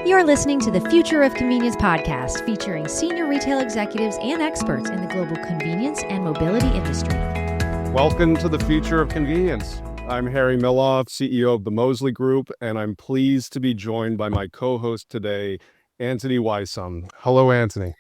You're listening to the Future of Convenience podcast, featuring senior retail executives and experts in the global convenience and mobility industry. Welcome to the Future of Convenience. I'm Harry Milloff, CEO of the Mosely Group, and I'm pleased to be joined by my co-host today, Anthony Wysome. Hello, Anthony.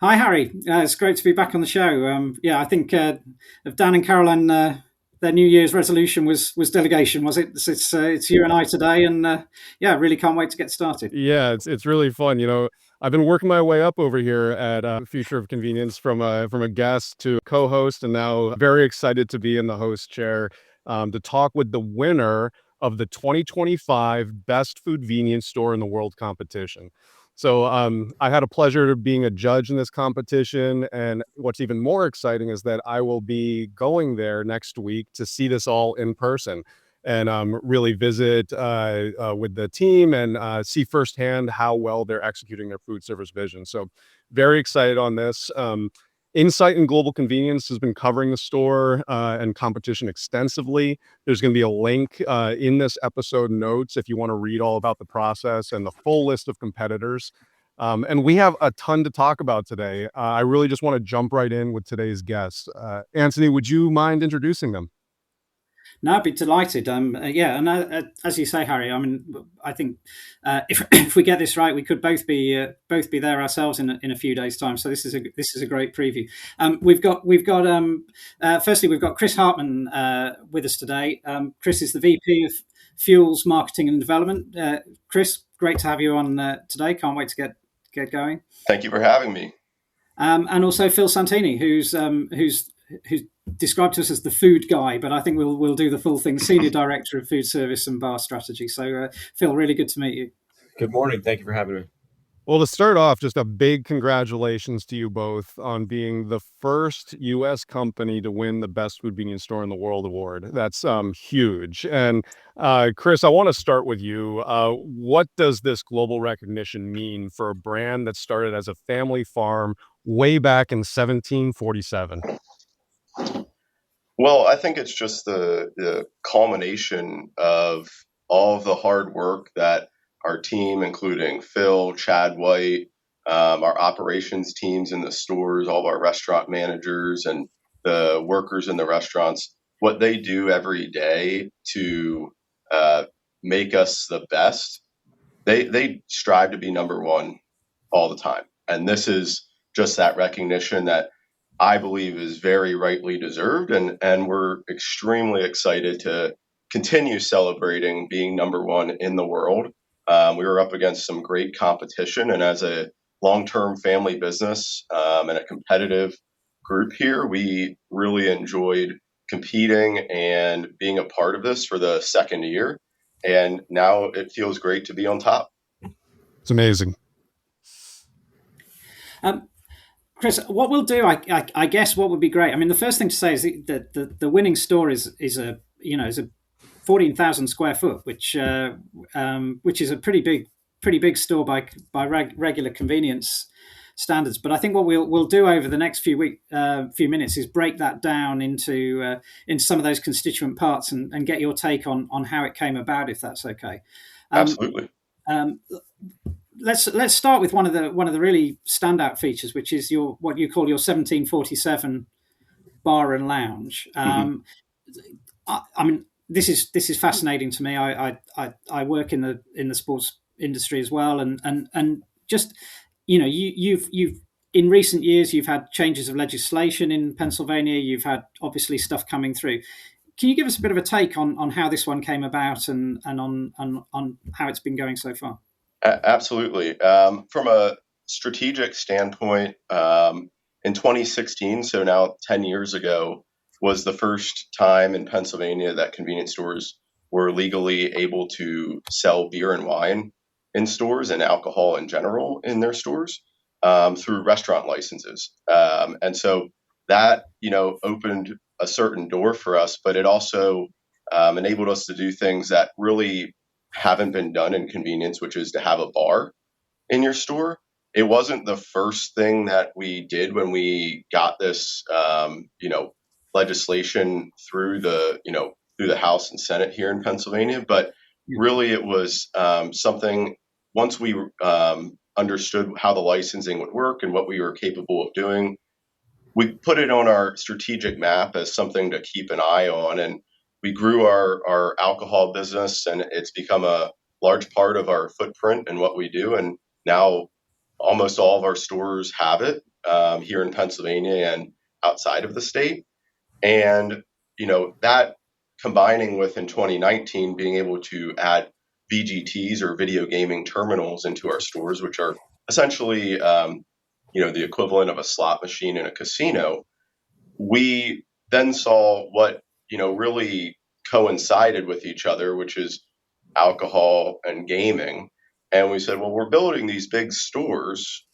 Hi, Harry. It's great to be back on the show. I think of Dan and Caroline, their New Year's resolution was delegation, was it? It's you and I today, and really can't wait to get started. Yeah, it's really fun. You know, I've been working my way up over here at Future of Convenience from a guest to co-host, and now very excited to be in the host chair to talk with the winner of the 2025 Best Foodvenience Store in the World competition. So I had a pleasure of being a judge in this competition, and what's even more exciting is that I will be going there next week to see this all in person and really visit with the team and see firsthand how well they're executing their food service vision. So very excited on this. Insight in Global Convenience has been covering the store and competition extensively. There's going to be a link in this episode notes if you want to read all about the process and the full list of competitors. And we have a ton to talk about today. I really just want to jump right in with today's guests. Anthony, would you mind introducing them? No, I'd be delighted. As you say, Harry, I mean, I think if we get this right, we could both be there ourselves in a few days' time. So this is a great preview. Firstly, we've got Chris Hartman with us today. Chris is the VP of Fuels Marketing and Development. Chris, great to have you on today. Can't wait to get going. Thank you for having me. And also Phil Santini, who's described to us as the food guy, but I think we'll do the full thing. Senior Director of Foodservice and Bar Strategy. So, Phil, really good to meet you. Good morning. Thank you for having me. Well, to start off, just a big congratulations to you both on being the first U.S. company to win the Best Foodvenience Store in the World award. That's huge. And Chris, I want to start with you. What does this global recognition mean for a brand that started as a family farm way back in 1747? Well, I think it's just the culmination of all of the hard work that our team, including Phil, Chad White, our operations teams in the stores, all of our restaurant managers and the workers in the restaurants, what they do every day to make us the best. They strive to be number one all the time. And this is just that recognition that I believe is very rightly deserved. And we're extremely excited to continue celebrating being number one in the world. We were up against some great competition, and as a long-term family business and a competitive group here, we really enjoyed competing and being a part of this for the second year. And now it feels great to be on top. It's amazing. Chris, what we'll do, I guess, what would be great. I mean, the first thing to say is that the winning store is a 14,000 square foot, which is a pretty big store by regular convenience standards. But I think what we'll do over the next few minutes is break that down into some of those constituent parts and get your take on how it came about, if that's okay. Absolutely. Let's start with one of the really standout features, which is what you call your 1747 bar and lounge. I mean, this is fascinating to me. I work in the sports industry as well, and just you've in recent years you've had changes of legislation in Pennsylvania. You've had obviously stuff coming through. Can you give us a bit of a take on how this one came about and on how it's been going so far? Absolutely. From a strategic standpoint, in 2016, so now 10 years ago, was the first time in Pennsylvania that convenience stores were legally able to sell beer and wine in stores and alcohol in general in their stores through restaurant licenses. And so that, opened a certain door for us, but it also enabled us to do things that really haven't been done in convenience, which is to have a bar in your store. It wasn't the first thing that we did when we got this, legislation through the House and Senate here in Pennsylvania, but really it was something once we understood how the licensing would work and what we were capable of doing, we put it on our strategic map as something to keep an eye on. And we grew our alcohol business, and it's become a large part of our footprint and what we do. And now almost all of our stores have it here in Pennsylvania and outside of the state. And, that combining with in 2019 being able to add VGTs or video gaming terminals into our stores, which are essentially, the equivalent of a slot machine in a casino, we then saw what, really coincided with each other, which is alcohol and gaming. And we said, well, we're building these big stores.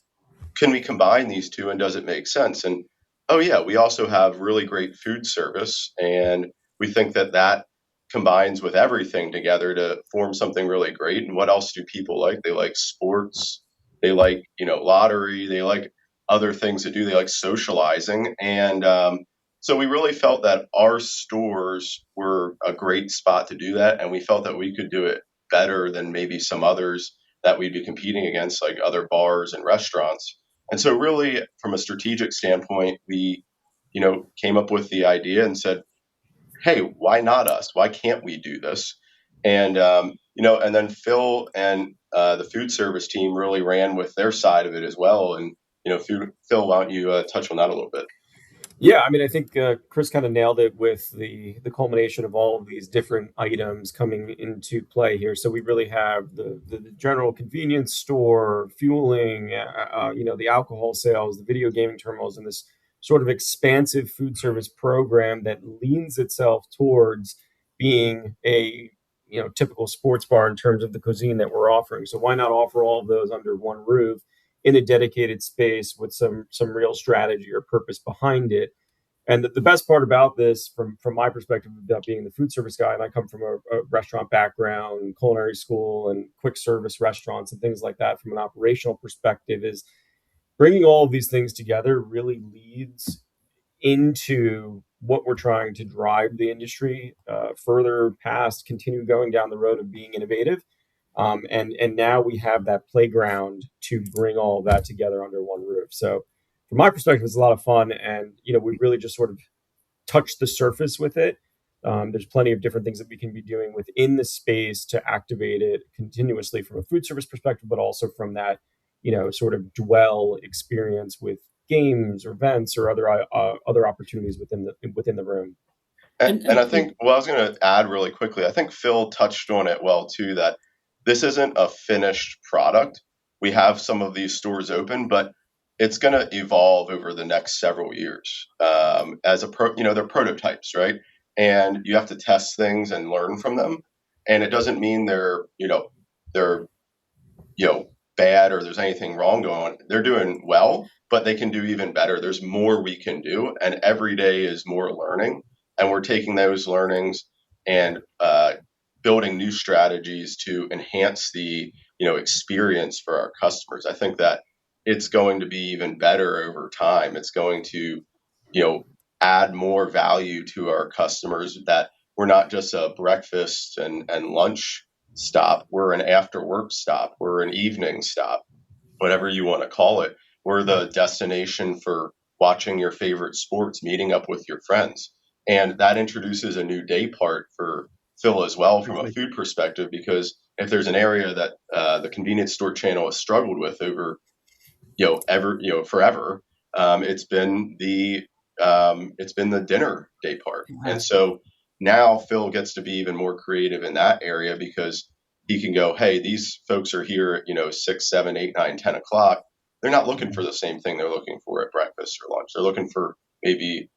Can we combine these two, and does it make sense? And oh yeah, we also have really great food service, and we think that combines with everything together to form something really great. And what else do people like? They like sports, they like lottery, they like other things to do, they like socializing. And so we really felt that our stores were a great spot to do that, and we felt that we could do it better than maybe some others that we'd be competing against, like other bars and restaurants. And so really, from a strategic standpoint, we, came up with the idea and said, hey, why not us? Why can't we do this? And, and then Phil and the food service team really ran with their side of it as well. And, Phil, why don't you touch on that a little bit? Yeah, I mean, I think Chris kind of nailed it with the culmination of all of these different items coming into play here. So we really have the general convenience store, fueling, the alcohol sales, the video gaming terminals, and this sort of expansive food service program that leans itself towards being a typical sports bar in terms of the cuisine that we're offering. So why not offer all of those under one roof in a dedicated space with some real strategy or purpose behind it? And the best part about this, from my perspective, about being the food service guy, and I come from a restaurant background, culinary school, and quick service restaurants and things like that, from an operational perspective, is bringing all of these things together really leads into what we're trying to drive the industry further past, continue going down the road of being innovative. And now we have that playground to bring all of that together under one roof. So from my perspective, it's a lot of fun. And, we really just sort of touched the surface with it. There's plenty of different things that we can be doing within the space to activate it continuously from a food service perspective, but also from that, sort of dwell experience with games or events or other opportunities within the room. And I think, I was going to add really quickly, I think Phil touched on it well too, that this isn't a finished product. We have some of these stores open, but it's going to evolve over the next several years they're prototypes, right? And you have to test things and learn from them. And it doesn't mean they're bad or there's anything wrong going on. They're doing well, but they can do even better. There's more we can do, and every day is more learning. And we're taking those learnings and building new strategies to enhance the experience for our customers. I think that it's going to be even better over time. It's going to add more value to our customers, that we're not just a breakfast and lunch stop. We're an after work stop. We're an evening stop, whatever you want to call it. We're the destination for watching your favorite sports, meeting up with your friends. And that introduces a new day part for Phil as well from a food perspective, because if there's an area that the convenience store channel has struggled with over forever, it's been the dinner day part. Mm-hmm. And so now Phil gets to be even more creative in that area, because he can go, hey, these folks are here at 6, 7, 8, 9, 10 o'clock. They're not looking for the same thing they're looking for at breakfast or lunch. They're looking for maybe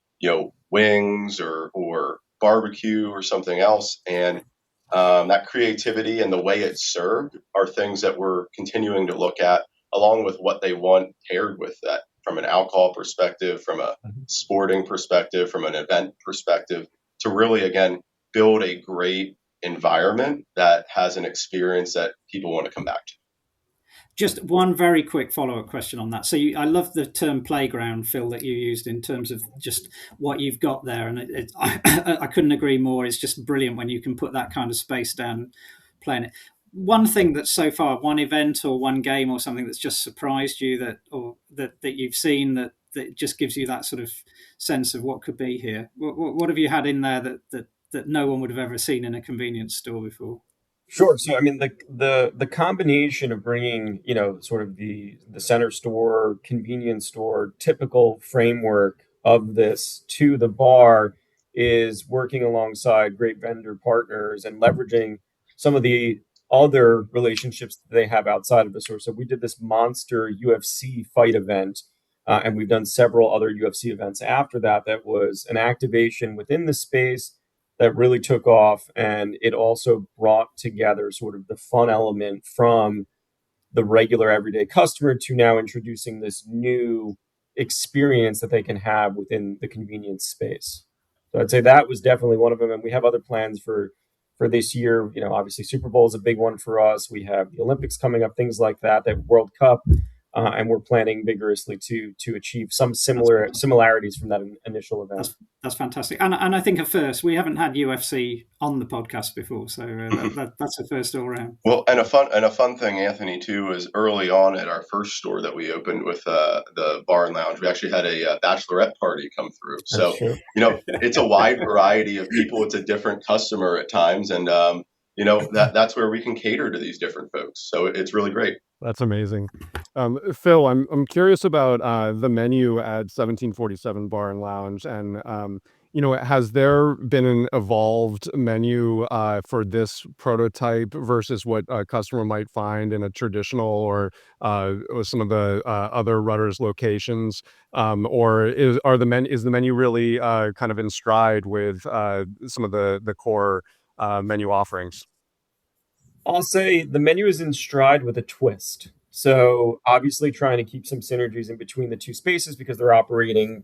wings or barbecue or something else. And that creativity and the way it's served are things that we're continuing to look at, along with what they want paired with that, from an alcohol perspective, from a sporting perspective, from an event perspective, to really, again, build a great environment that has an experience that people want to come back to. Just one very quick follow-up question on that. So I love the term playground, Phil, that you used in terms of just what you've got there. And I couldn't agree more. It's just brilliant when you can put that kind of space down playing it. one thing that's so far, one event or one game or something that's just surprised you that you've seen that just gives you that sort of sense of what could be here? What have you had in there that no one would have ever seen in a convenience store before? Sure. So, I mean, the combination of bringing, sort of the center store, convenience store, typical framework of this to the bar is working alongside great vendor partners and leveraging some of the other relationships that they have outside of the store. So we did this monster UFC fight event, and we've done several other UFC events after that. That was an activation within the space that really took off, and it also brought together sort of the fun element from the regular everyday customer to now introducing this new experience that they can have within the convenience space. So I'd say that was definitely one of them, and we have other plans for this year. Obviously Super Bowl is a big one for us. We have the Olympics coming up, things like that, that World Cup, and we're planning vigorously to achieve some similarities from that initial event. That's fantastic, and I think at first we haven't had UFC on the podcast before, so that's a first all around. Well, and a fun thing, Anthony, too, is early on at our first store that we opened with the bar and lounge, we actually had a bachelorette party come through. So it's a wide variety of people. It's a different customer at times, and that's where we can cater to these different folks. So it's really great. That's amazing. Phil, I'm curious about the menu at 1747 Bar and Lounge, and has there been an evolved menu for this prototype versus what a customer might find in a traditional or some of the other Rutter's locations, or is the menu really kind of in stride with some of the core menu offerings? I'll say the menu is in stride with a twist. So obviously trying to keep some synergies in between the two spaces because they're operating,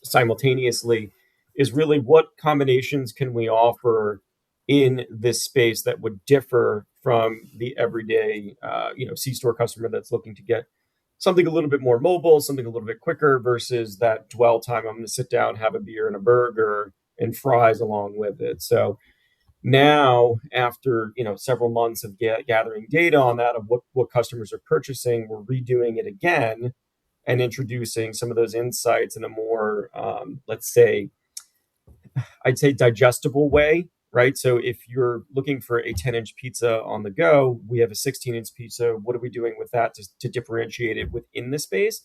simultaneously, is really what combinations can we offer in this space that would differ from the everyday, C-store customer that's looking to get something a little bit more mobile, something a little bit quicker versus that dwell time. I'm going to sit down, have a beer and a burger and fries along with it. So now, after several months of gathering data on that of what customers are purchasing, we're redoing it again and introducing some of those insights in a more, I'd say digestible way, right? So if you're looking for a 10-inch pizza on the go, we have a 16-inch pizza. What are we doing with that to differentiate it within the space?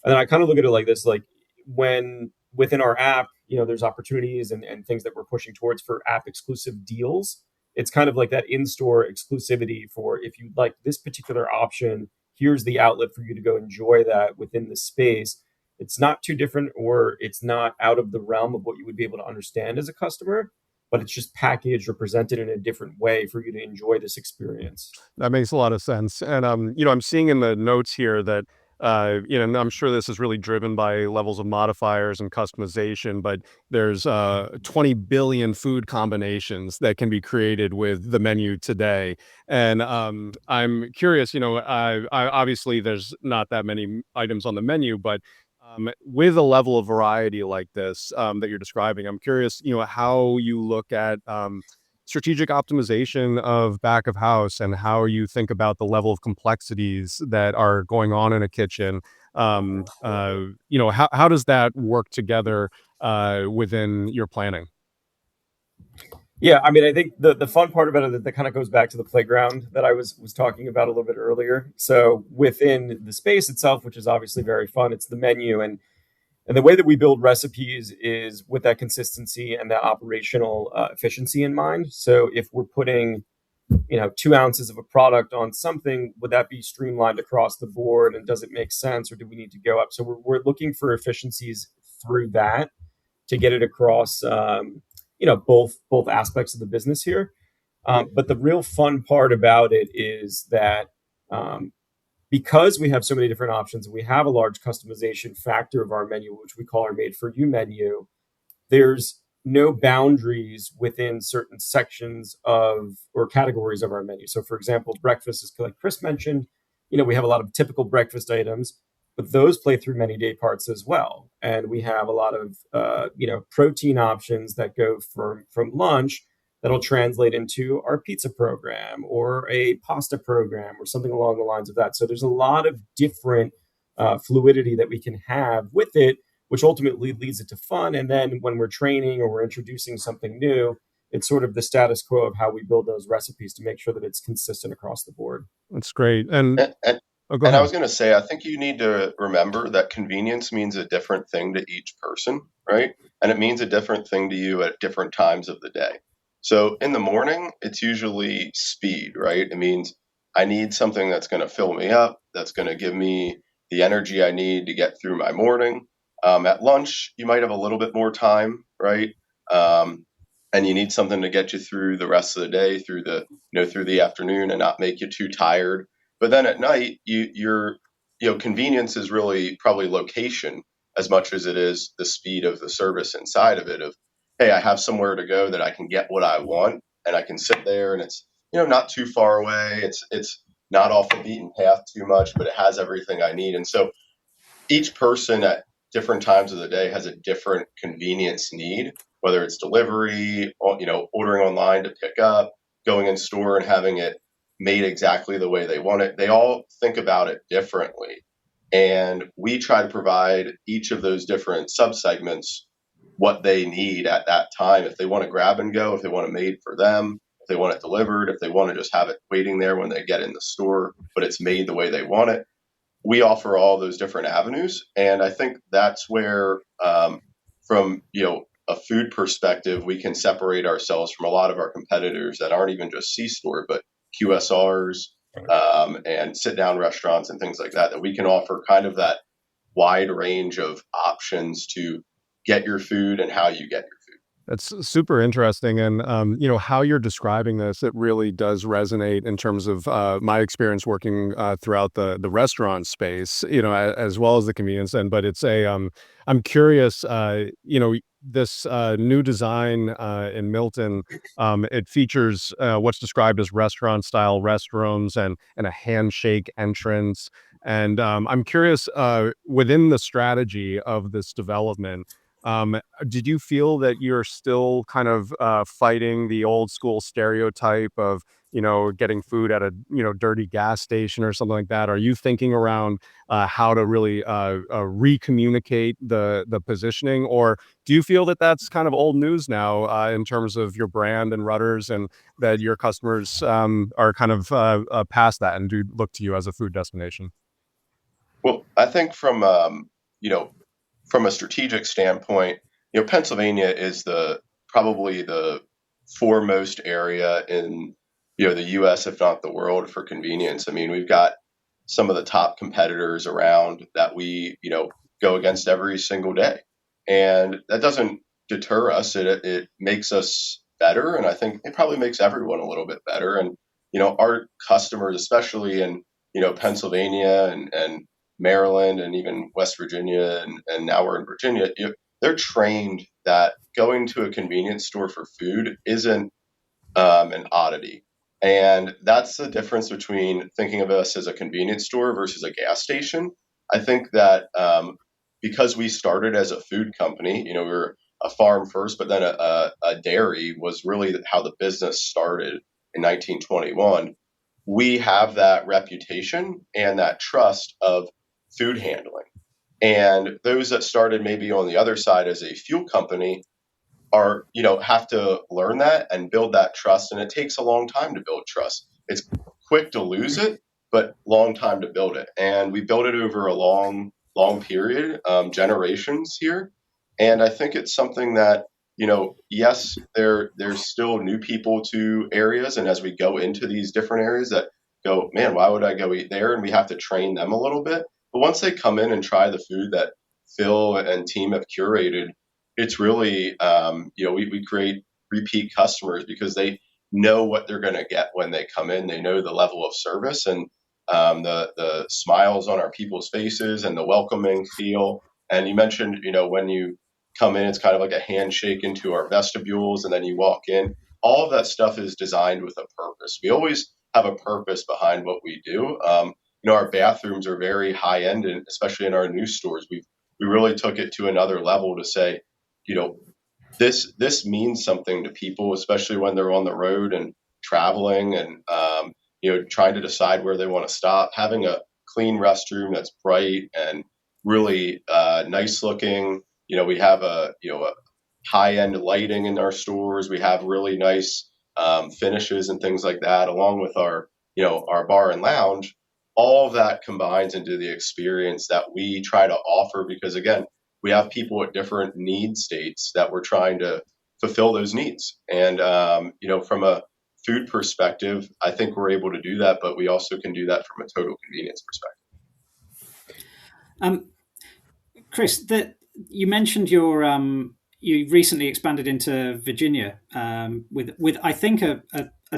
And then I kind of look at it like this, like when within our app, there's opportunities and things that we're pushing towards for app exclusive deals. It's kind of like that in-store exclusivity for if you like this particular option, here's the outlet for you to go enjoy that within the space. It's not too different or it's not out of the realm of what you would be able to understand as a customer, but it's just packaged or presented in a different way for you to enjoy this experience. That makes a lot of sense. And, I'm seeing in the notes here that, and I'm sure this is really driven by levels of modifiers and customization, but there's 20 billion food combinations that can be created with the menu today. And I'm curious, I obviously there's not that many items on the menu, but with a level of variety like this that you're describing, I'm curious, how you look at strategic optimization of back of house and how you think about the level of complexities that are going on in a kitchen. How does that work together within your planning? Yeah, I mean, I think the fun part about it that kind of goes back to the playground that I was talking about a little bit earlier. So within the space itself, which is obviously very fun, it's the menu and the way that we build recipes is with that consistency and that operational efficiency in mind. So if we're putting, 2 ounces of a product on something, would that be streamlined across the board? And does it make sense, or do we need to go up? So we're looking for efficiencies through that to get it across, both aspects of the business here. But the real fun part about it is that because we have so many different options and we have a large customization factor of our menu, which we call our made for you menu, there's no boundaries within certain sections of or categories of our menu. So for example, breakfast is like Chris mentioned, we have a lot of typical breakfast items, but those play through many day parts as well. And we have a lot of, protein options that go from lunch that'll translate into our pizza program or a pasta program or something along the lines of that. So there's a lot of different fluidity that we can have with it, which ultimately leads it to fun. And then when we're training or we're introducing something new, it's sort of the status quo of how we build those recipes to make sure that it's consistent across the board. That's great. And oh, go And I ahead. was going to say, I think you need to remember that convenience means a different thing to each person, right? And it means a different thing to you at different times of the day. So in the morning, it's usually speed, right? It means I need something that's going to fill me up, that's going to give me the energy I need to get through my morning. At lunch, you might have a little bit more time, right? And you need something to get you through the rest of the day, through the afternoon, and not make you too tired. But then at night, convenience is really probably location as much as it is the speed of the service inside of it. Of, hey, I have somewhere to go that I can get what I want, and I can sit there, and it's not too far away. It's not off the beaten path too much, but it has everything I need. And so each person at different times of the day has a different convenience need, whether it's delivery, ordering online to pick up, going in store and having it made exactly the way they want it. They all think about it differently. And we try to provide each of those different subsegments what they need at that time. If they want to grab and go, if they want it made for them, if they want it delivered, if they want to just have it waiting there when they get in the store, but it's made the way they want it. We offer all those different avenues. And I think that's where, from a food perspective, we can separate ourselves from a lot of our competitors that aren't even just C-store, but QSRs and sit-down restaurants and things like that we can offer kind of that wide range of options to get your food and how you get your food. That's super interesting. And, how you're describing this, it really does resonate in terms of my experience working throughout the restaurant space, as well as the convenience end. But it's I'm curious, this new design in Milton, it features what's described as restaurant style restrooms and a handshake entrance. And I'm curious, within the strategy of this development, did you feel that you're still kind of fighting the old school stereotype of, getting food at a, dirty gas station or something like that? Are you thinking around how to really recommunicate the positioning? Or do you feel that that's kind of old news now in terms of your brand and Rutters, and that your customers are kind of past that and do look to you as a food destination? Well, I think from a strategic standpoint, Pennsylvania is probably the foremost area in the U.S., if not the world, for convenience. I mean, we've got some of the top competitors around that we go against every single day, and that doesn't deter us. It makes us better, and I think it probably makes everyone a little bit better. And our customers, especially in Pennsylvania and Maryland and even West Virginia, and now we're in Virginia, they're trained that going to a convenience store for food isn't an oddity. And that's the difference between thinking of us as a convenience store versus a gas station. I think that because we started as a food company, we were a farm first, but then a dairy was really how the business started in 1921. We have that reputation and that trust of food handling. And those that started maybe on the other side as a fuel company have to learn that and build that trust. And it takes a long time to build trust. It's quick to lose it, but long time to build it. And we built it over a long period, generations here. And I think it's something that, yes, there's still new people to areas. And as we go into these different areas that go, man, why would I go eat there? And we have to train them a little bit. But once they come in and try the food that Phil and team have curated, it's really, we create repeat customers because they know what they're going to get when they come in. They know the level of service and the smiles on our people's faces and the welcoming feel. And you mentioned, when you come in, it's kind of like a handshake into our vestibules, and then you walk in. All of that stuff is designed with a purpose. We always have a purpose behind what we do. Our bathrooms are very high end, and especially in our new stores, we really took it to another level to say, this means something to people, especially when they're on the road and traveling and trying to decide where they want to stop. Having a clean restroom that's bright and really nice looking. We have a high end lighting in our stores. We have really nice finishes and things like that, along with our bar and lounge. All of that combines into the experience that we try to offer, because again, we have people at different need states that we're trying to fulfill those needs. And from a food perspective, I think we're able to do that, but we also can do that from a total convenience perspective. Chris, you mentioned you recently expanded into Virginia with I think a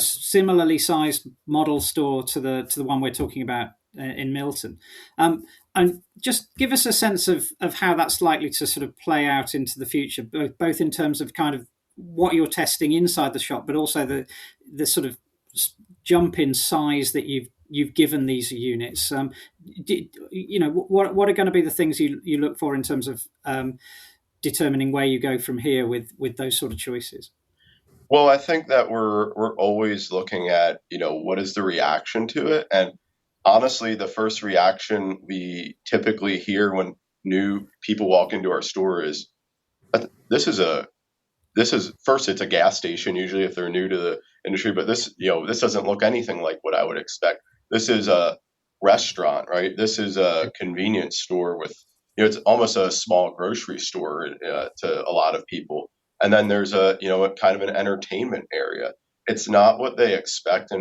similarly sized model store to the one we're talking about in Milton. And just give us a sense of how that's likely to sort of play out into the future, both in terms of kind of what you're testing inside the shop, but also the sort of jump in size that you've given these units. What are going to be the things you look for in terms of determining where you go from here with those sort of choices? Well, I think that we're always looking at, what is the reaction to it? And honestly, the first reaction we typically hear when new people walk into our store is, this is first, it's a gas station, usually if they're new to the industry, but this doesn't look anything like what I would expect. This is a restaurant, right? This is a convenience store with, it's almost a small grocery store to a lot of people. And then there's a kind of an entertainment area. It's not what they expect.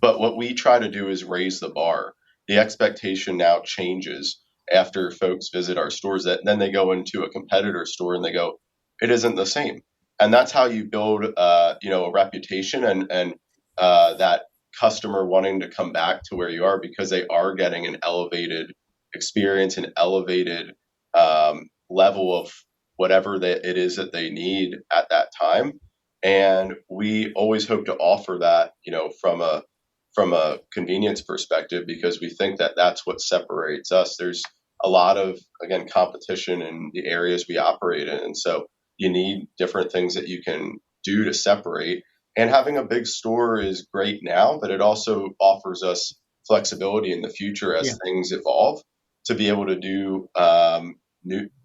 But what we try to do is raise the bar. The expectation now changes after folks visit our stores, that then they go into a competitor store and they go, it isn't the same. And that's how you build, a reputation and that customer wanting to come back to where you are, because they are getting an elevated experience, an elevated level of whatever it is that they need at that time. And we always hope to offer that, from a convenience perspective, because we think that that's what separates us. There's a lot of, again, competition in the areas we operate in. And so you need different things that you can do to separate. And having a big store is great now, but it also offers us flexibility in the future as things evolve to be able to do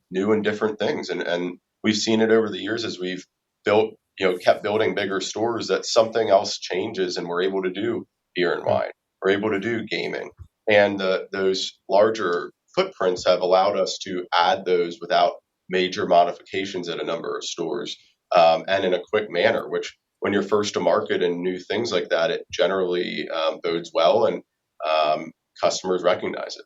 new and different things. And we've seen it over the years as we've kept building bigger stores, that something else changes and we're able to do beer and wine. We're able to do gaming. And those larger footprints have allowed us to add those without major modifications at a number of stores, and in a quick manner, which when you're first to market and new things like that, it generally bodes well, and customers recognize it.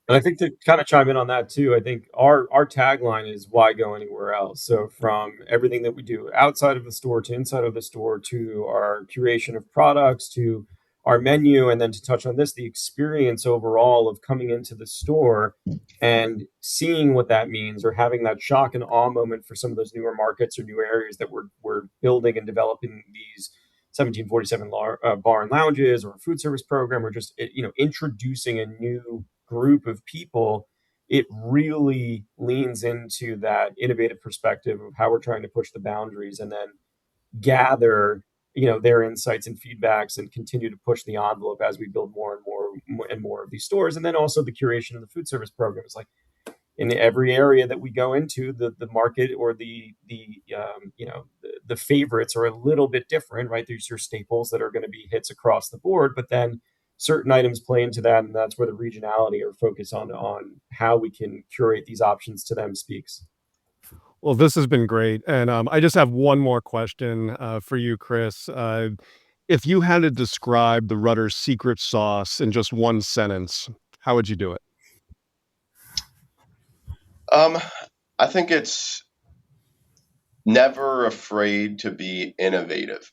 And I think to kind of chime in on that too, I think our tagline is why go anywhere else? So from everything that we do outside of the store to inside of the store, to our curation of products, to our menu, and then to touch on this, the experience overall of coming into the store and seeing what that means, or having that shock and awe moment for some of those newer markets or new areas that we're building and developing these 1747 bar and lounges, or a food service program, or just introducing a new group of people. It really leans into that innovative perspective of how we're trying to push the boundaries, and then gather their insights and feedbacks, and continue to push the envelope as we build more and more of these stores. And then also the curation of the food service program is like, in every area that we go into, the market or the favorites are a little bit different, right? There's your staples that are going to be hits across the board, but then certain items play into that, and that's where the regionality or focus on how we can curate these options to them speaks. Well, this has been great. And I just have one more question for you, Chris. If you had to describe the Rutter secret sauce in just one sentence, how would you do it? I think it's never afraid to be innovative.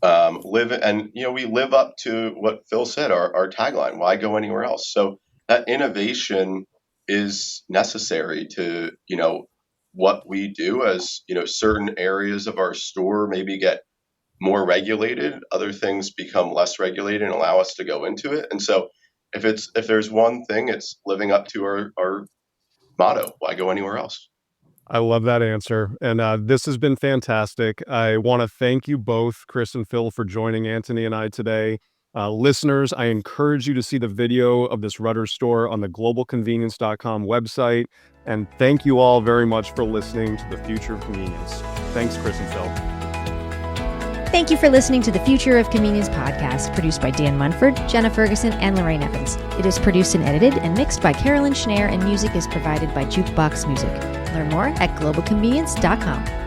We live up to what Phil said, our tagline, why go anywhere else? So that innovation is necessary to, what we do, as, certain areas of our store maybe get more regulated, other things become less regulated and allow us to go into it. And so if there's one thing, it's living up to our motto, why go anywhere else? I love that answer. And this has been fantastic. I want to thank you both, Chris and Phil, for joining Anthony and I today. Listeners, I encourage you to see the video of this Rutter store on the globalconvenience.com website. And thank you all very much for listening to The Future of Convenience. Thanks, Chris and Phil. Thank you for listening to the Future of Convenience podcast, produced by Dan Munford, Jenna Ferguson, and Lorraine Evans. It is produced and edited and mixed by Carolyn Schneer, and music is provided by Jukebox Music. Learn more at globalconvenience.com.